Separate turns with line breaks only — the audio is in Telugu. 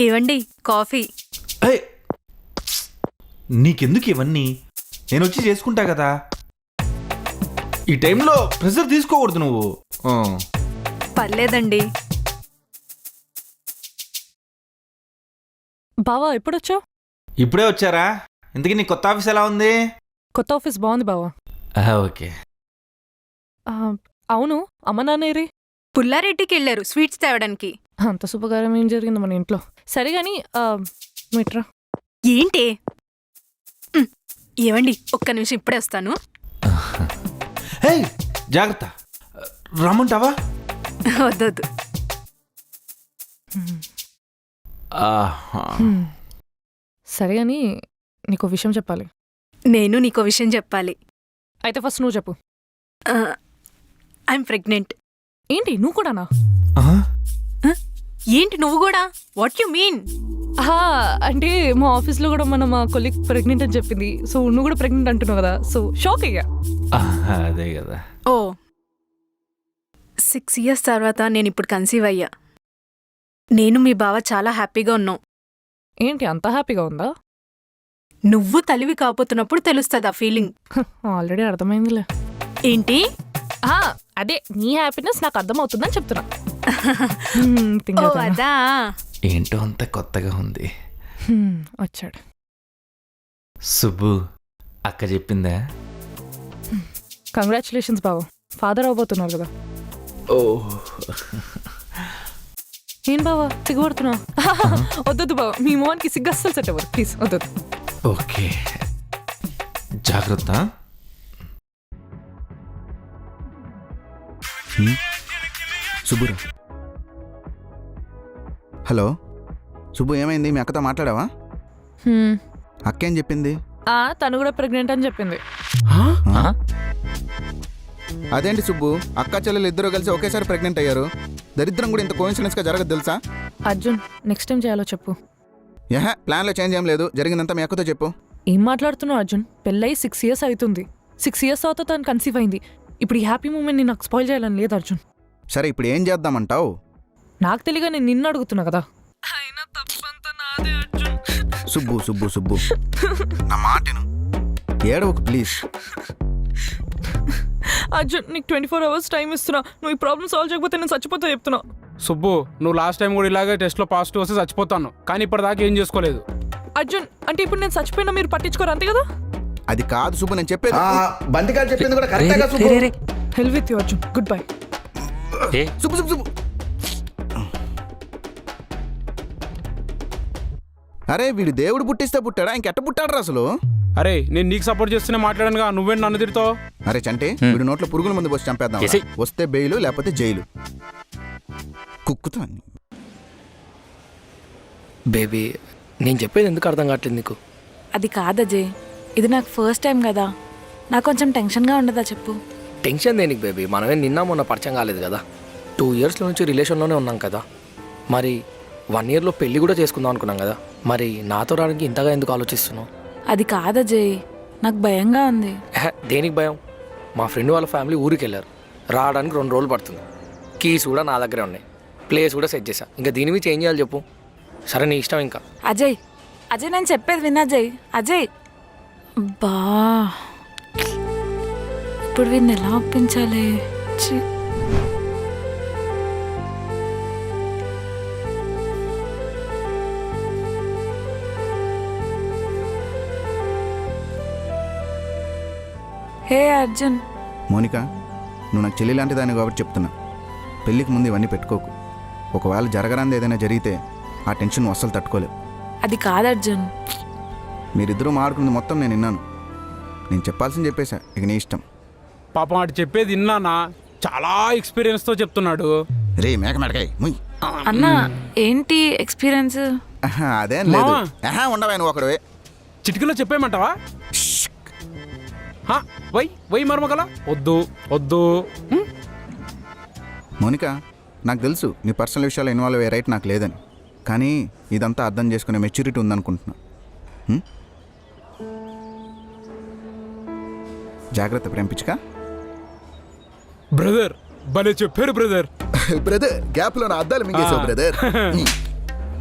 ఇవ్వండి కాఫీ.
ఏయ్, నీకెందుకు ఇవన్నీ? నేను వచ్చి చేసుకుంటా కదా. ఈ టైంలో ప్రెషర్ తీసుకోకూడదు నువ్వు.
పర్లేదండి.
బావా ఎప్పుడొచ్చావు?
ఇప్పుడే వచ్చారా? ఇంతకీ నీ కొత్త ఆఫీస్ ఎలా ఉంది?
కొత్త ఆఫీస్ బాగుంది బావా.
ఓకే.
అవును, అమ్మ నాన్నేరి?
పుల్లారెడ్డికి వెళ్ళారు స్వీట్స్ తేవడానికి.
అంత శుభకార్యం ఏం జరిగింది మన ఇంట్లో? సరే గాని మీట్రా.
ఏంటి? ఇవ్వండి, ఒక్క నిమిషం ఇప్పుడే వస్తాను.
ఏయ్, జాగ్రత్త. రమ్మంటావా?
వద్దొద్దు.
సరే గాని నీకు విషయం చెప్పాలి.
నేను నీకో విషయం చెప్పాలి.
అయితే ఫస్ట్ నువ్వు చెప్పు.
I'm pregnant.
ఏంటి నువ్వు కూడానా?
ఏంటి నువ్వు కూడా? What you mean?
అంటే మా ఆఫీస్లో కూడా మా కొలీగ్ ప్రెగ్నెంట్ అని చెప్పింది. సో నువ్వు కూడా ప్రెగ్నెంట్ అంటున్నావు కదా, సో షాక్ అయ్యా.
అదే కదా.
ఓ 6 years తర్వాత నేను ఇప్పుడు కన్సీవ్ అయ్యా. నేను మీ బావ చాలా హ్యాపీగా ఉన్నాం.
ఏంటి అంత హ్యాపీగా ఉందా?
నువ్వు తలివి కాపోతున్నప్పుడు తెలుస్తుంది ఆ ఫీలింగ్.
ఆల్రెడీ అర్థమైందిలే.
ఏంటి?
అదే నీ హ్యాపీనెస్ నాకు అర్థమవుతుందని చెప్తున్నా.
ఓ అదా.
ఏంటో అంత కొత్తగా ఉంది.
వచ్చాడు
సుబ్బు. అక్క చెప్పిందా?
కంగ్రాచులేషన్స్ బావ, ఫాదర్ అవబోతున్నారు కదా.
ఓ
ఏం బావా సిగ్గుపడుతున్నా? వద్దొద్దు బావ, మీ మోహన్కి సిగ్గు అస్సలు సెట్ అవ్వదు, ప్లీజ్ వద్దొద్దు.
ఓకే, జాగ్రత్త.
సుబ్బురా. హలో సుబ్బు, ఏమైంది? మీ అక్కతో మాట్లాడావా? అక్కేం చెప్పింది?
తను కూడా ప్రెగ్నెంట్ అని చెప్పింది.
అదేంటి సుబ్బు, అక్క చెల్లెలు ఇద్దరు కలిసి ఒకేసారి ప్రెగ్నెంట్ అయ్యారు. దరిద్రం కూడా ఇంత కోఇన్సిడెన్స్గా జరగదు తెలుసా?
అర్జున్, నెక్స్ట్ టైం చేయాలో చెప్పు.
ప్లాన్లో చేంజ్ ఏం లేదు, జరిగిందంతా మీ అక్కతో చెప్పు.
ఏం మాట్లాడుతున్నావు అర్జున్? పెళ్ళై 6 years అవుతుంది. 6 years తర్వాత తను కన్సీవ్ అయింది. ఇప్పుడు ఈ హ్యాపీ మూమెంట్ని నాకు స్పాయిల్ చేయాలని లేదు అర్జున్.
సరే ఇప్పుడు ఏం చేద్దామంటావు?
నాకు తెలియగా నేను నిన్ను అడుగుతున్నా కదా. అయినా తప్పంతా నాదే అర్జున్.
సుబ్బు సుబ్బు సుబ్బు, నా మాటను ఏడవకు ప్లీజ్.
అర్జున్, నీకు 24 hours టైం ఇస్తున్నా. నువ్వు ఈ ప్రాబ్లమ్ సాల్వ్ చేయకపోతే నేను చచ్చిపోతా చెప్తున్నా.
సుబ్బు, నువ్వు లాస్ట్ టైం కూడా ఇలాగే టెస్ట్లో పాజిటివ్ వస్తే చచ్చిపోతాను, కానీ ఇప్పటిదాకా ఏం చేసుకోలేదు.
అర్జున్, అంటే ఇప్పుడు నేను చచ్చిపోయినా మీరు పట్టించుకోరు అంతే కదా?
అది కాదు సుబ్బు, నేను చెప్పేది.
బంతికాలు చెప్పింది కూడా కరెక్టే కదా సుబ్బు.
హెల్ with you Arjun, good bye.
Subbu Subbu Subbu. అరే వీడు దేవుడు పుట్టిస్తే పుట్టాడా, ఇంకెట్ట పుట్టాడు అసలు?
అరే నేను నీకు సపోర్ట్ చేస్తూనే మాట్లాడానుగా, నువ్వేంటి నన్ను తిడతావు?
అరే చంటే, వీడు నోట్లో పురుగుల మందు పోసి చంపేద్దాం. వస్తే బెయిలు, లేకపోతే జైలు. కుక్కుతా.
బేబీ, నేను చెప్పేది ఎందుకు అర్థం కావట్లేదు నీకు?
అది కాదజయ్, ఇది నాకు ఫస్ట్ టైం కదా, నాకు కొంచెం టెన్షన్గా ఉండదా చెప్పు.
టెన్షన్ దేనికి బేబీ? మనమే నిన్న మొన్న పరిచయం కాలేదు కదా. 2 years నుంచి రిలేషన్లోనే ఉన్నాం కదా. మరి 1 yearలో పెళ్ళి కూడా చేసుకుందాం అనుకున్నాం కదా. మరి నాతో రావడానికి ఇంతగా ఎందుకు ఆలోచిస్తున్నావు?
అది కాదజయ్, నాకు భయంగా ఉంది.
దేనికి భయం? మా ఫ్రెండ్ వాళ్ళ ఫ్యామిలీ ఊరికి వెళ్ళారు, రావడానికి 2 రోజులు పడుతుంది. కీస్ కూడా నా దగ్గరే ఉన్నాయి, ప్లేస్ కూడా సెట్ చేశా. ఇంకా దీని మీద చేంజ్ చేయాలి చెప్పు. సరే నీ ఇష్టం. ఇంకా
అజయ్, అజయ్ నేను చెప్పేది వినజయ్. అజయ్ బా, ఇప్పుడు వీడిని ఎలా ఒప్పించాలి? హే అర్జున్.
మోనిక, నువ్వు నాకు చెల్లి లాంటి దాన్ని కాబట్టి చెప్తున్నా, పెళ్ళికి ముందు ఇవన్నీ పెట్టుకోకు. ఒకవేళ జరగరాంది ఏదైనా జరిగితే ఆ టెన్షన్ నువ్వు అస్సలు తట్టుకోలేవు.
అది కాదు అర్జున్.
మీరిద్దరూ మాడుకున్నది మొత్తం నేను విన్నాను. నేను చెప్పాల్సింది చెప్పేశా, ఇక నీ ఇష్టం.
పాపం వాడు చెప్పేది విన్నానా, చాలా ఎక్స్పీరియన్స్తో చెప్తున్నాడు.
రే మేక మెడకాయ ముయ్.
అన్నా ఏంటి ఎక్స్పీరియన్స్?
అదేం లేదు. ఉండవా నువ్వు ఒకడవే.
చిటికలో చెప్పేయమంటావా? వై మర్మగల వద్దు వద్దు.
మోనిక, నాకు తెలుసు నీ పర్సనల్ విషయాలు ఇన్వాల్వ్ అయ్యే రైట్ నాకు లేదని, కానీ ఇదంతా అర్థం చేసుకునే మెచ్యూరిటీ ఉందనుకుంటున్నా. జాగ్రత్త ప్రేమించుకా.
బ్రదర్ భలే చెప్పారు బ్రదర్.
బ్రదర్ గ్యాప్లో నా అద్దాలు మింగేసావు బ్రదర్.